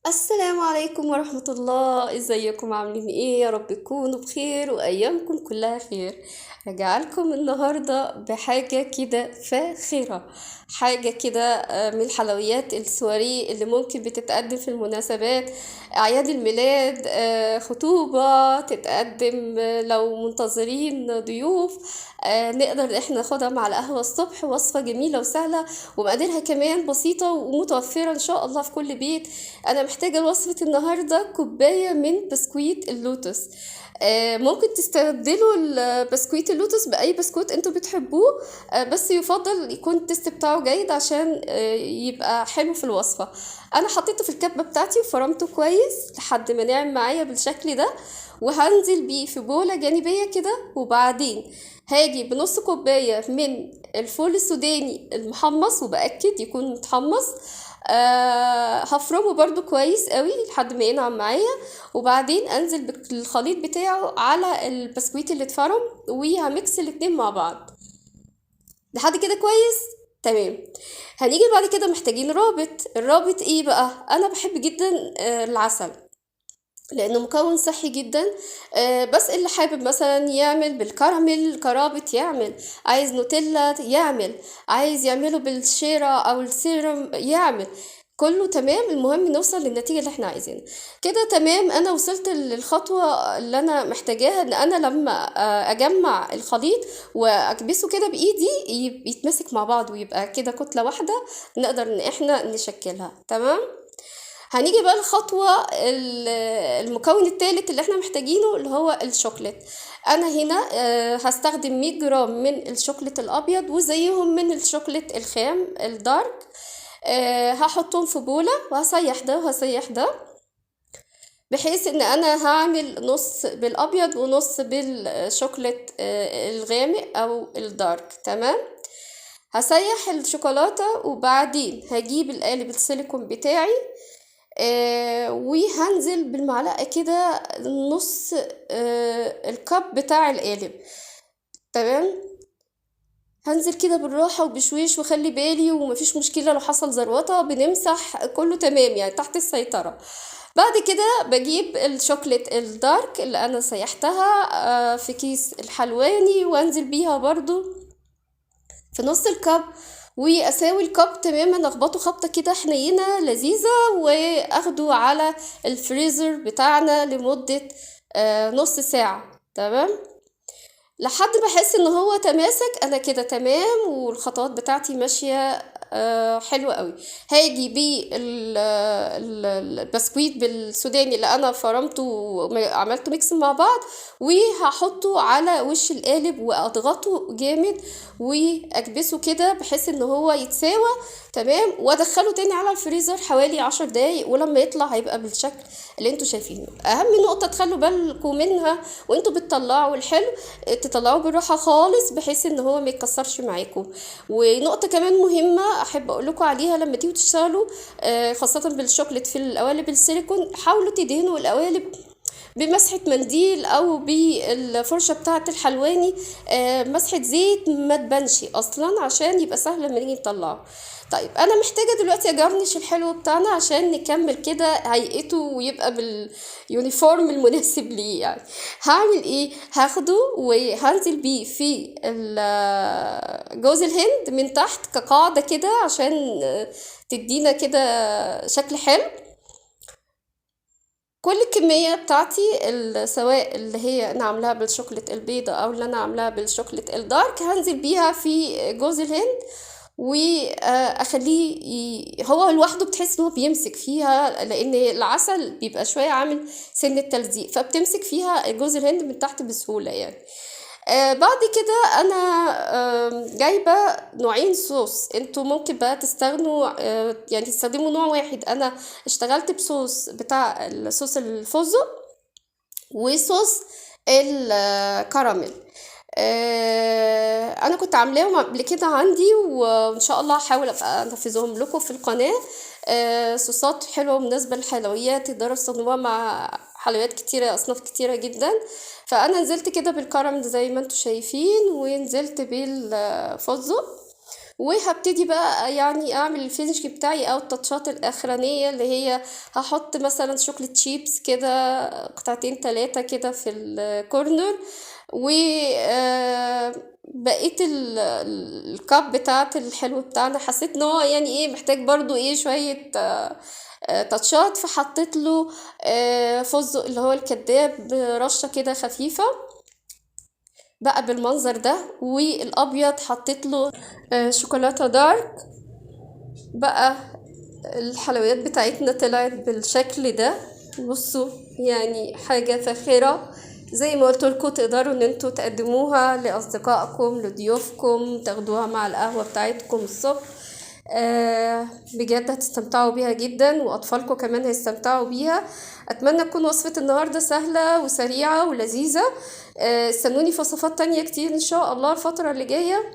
السلام عليكم ورحمة الله، ازيكم عاملين ايه؟ يا رب تكونوا بخير وايامكم كلها خير. هجعلكم النهاردة بحاجة كده فاخرة، حاجة كده من الحلويات السواري اللي ممكن بتتقدم في المناسبات، اعياد الميلاد، خطوبة تتقدم، لو منتظرين ضيوف. نقدر احنا ناخدها مع القهوة الصبح، وصفة جميلة وسهلة، ومقاديرها كمان بسيطة ومتوفرة ان شاء الله في كل بيت. انا محتاجة لوصفة النهاردة كوباية من بسكويت اللوتس. ممكن تستبدلوا بسكويت اللوتس بأي بسكوت انتوا بتحبوه، بس يفضل يكون التست بتاعه جيد عشان يبقى حلو في الوصفة. انا حطيته في الكبة بتاعتي وفرمته كويس لحد ما نعم معايا بالشكل ده، وهنزل بيه في بولة جانبية كده. وبعدين هاجي بنص كوباية من الفول السوداني المحمص، وبأكد يكون متحمص. هفرمه برضو كويس قوي لحد ما ينعم معايا، وبعدين انزل بالخليط بتاعه على البسكويت اللي اتفرم، وهميكس الاتنين مع بعض لحد كده كويس. تمام. هنيجي بعد كده محتاجين الرابط ايه بقى؟ انا بحب جدا العسل، لانه مكون صحي جدا. بس اللي حابب مثلا يعمل بالكراميل كرابط يعمل، عايز نوتيلا يعمل، عايز يعمله بالشيرة او السيرم يعمل، كله تمام. المهم نوصل للنتيجة اللي احنا عايزينها. كده تمام. انا وصلت للخطوة اللي انا محتاجاها، ان انا لما اجمع الخليط واكبسه كده بايدي يتمسك مع بعض ويبقى كده كتلة واحدة، نقدر ان احنا نشكلها. تمام. هنيجي بقى الخطوة المكون الثالث اللي احنا محتاجينه، اللي هو الشوكولات. انا هنا هستخدم 100 جرام من الشوكولات الابيض، وزيهم من الشوكولات الخام الدارك. هحطهم في بولة، وهسيح ده وهسيح ده، بحيث ان انا هعمل نص بالابيض ونص بالشوكولات الغامق او الدارك. تمام. هسيح الشوكولاتة، وبعدين هجيب القالب السيليكون بتاعي، وهنزل بالمعلقة كده نص الكب بتاع القالب. تمام. هنزل كده بالراحة وبشويش، وخلي بالي ومفيش مشكلة لو حصل زروطة بنمسح، كله تمام يعني تحت السيطرة. بعد كده بجيب الشوكولات الدارك اللي انا سيحتها في كيس الحلواني، وانزل بيها برضو في نص الكب، واساوي الكب تماما، اخبطه خبطة كده حنينة لذيذة، واخده على الفريزر بتاعنا لمدة نص ساعة. تمام. لحد ما احس ان هو تماسك، انا كده تمام والخطوات بتاعتي ماشية حلوة قوي. هاجي البسكويت بالسوداني اللي انا فرمته وعملته ميكس مع بعض، وهحطه على وش القالب واضغطه جامد، واكبسه كده بحيث ان هو يتساوى. تمام. وادخله تاني على الفريزر حوالي 10 دقايق، ولما يطلع هيبقى بالشكل اللي انتوا شايفينه. اهم نقطة تخلوا بالكم منها وانتوا بتطلعوا الحلو، تطلعوه بالراحة خالص بحيث ان هو ما يتكسرش معاكم. ونقطة كمان مهمة احب اقول لكم عليها لما تيجوا تشتغلوا، خاصة بالشوكليت في القوالب السيليكون، حاولوا تدهنوا القوالب بمسحة منديل او بالفرشة بتاعة الحلواني، مسحة زيت ما تبانش اصلا عشان يبقى سهل لما نيجي نطلعه. طيب انا محتاجة دلوقتي اجرنش الحلو بتاعنا عشان نكمل كده هيئته ويبقى باليونيفورم المناسب ليه يعني. هعمل ايه؟ هاخده وهنزل بيه في جوز الهند من تحت كقاعدة كده، عشان تدينا كده شكل حلو. كل الكمية بتاعتي سواء اللي هي انا عاملاها بالشوكولات البيضة او اللي انا عاملاها بالشوكولات الدارك، هنزل بيها في جوز الهند، واخليه هو لوحده بتحس ان هو بيمسك فيها، لان العسل بيبقى شويه عامل سن التلزيق، فبتمسك فيها جوز الهند من تحت بسهوله يعني. بعد كده انا جايبه نوعين صوص. انتوا ممكن بقى تستغنوا يعني تستخدموا نوع واحد. انا اشتغلت بصوص بتاع الصوص الفوزو، وصوص الكراميل. انا كنت عاملاهم قبل كده عندي، وان شاء الله هحاول ابقى انفذهم لكم في القناه. صوصات حلوه ومناسبه للحلويات، تقدروا تستخدموها مع حلويات كتيره، اصناف كتيره جدا. فانا نزلت كده بالكراميل زي ما انتم شايفين، ونزلت بالفستق، وهبتدي بقى يعني اعمل الفينش بتاعي او التاتشات الاخرانيه اللي هي هحط مثلا شوكليت شيبس كده قطعتين تلاتة كده في الكورنر. و بقيت الكاب بتاعت الحلو بتاعنا حسيت ان هو يعني ايه محتاج برضو ايه شويه تاتشات، فحطيت له فستق اللي هو الكداب رشه كده خفيفه بقى بالمنظر ده. والابيض حطيت له شوكولاته دارك بقى. الحلويات بتاعتنا طلعت بالشكل ده. بصوا يعني حاجة فاخرة. زي ما قلت لكم تقدروا ان انتوا تقدموها لاصدقائكم لضيوفكم تاخدوها مع القهوة بتاعتكم الصبح. بجد هتستمتعوا بيها جدا واطفالكم كمان هيستمتعوا بيها. اتمنى تكون وصفة النهاردة سهلة وسريعة ولذيذة. استنوني في وصفات تانية كتير ان شاء الله الفترة اللي جاية.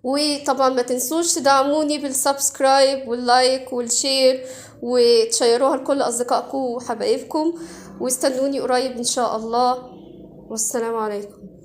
وطبعا ما تنسوش تدعموني بالسبسكرايب واللايك والشير وتشيروها لكل أصدقائكم وحبايبكم. واستنوني قريب إن شاء الله. والسلام عليكم.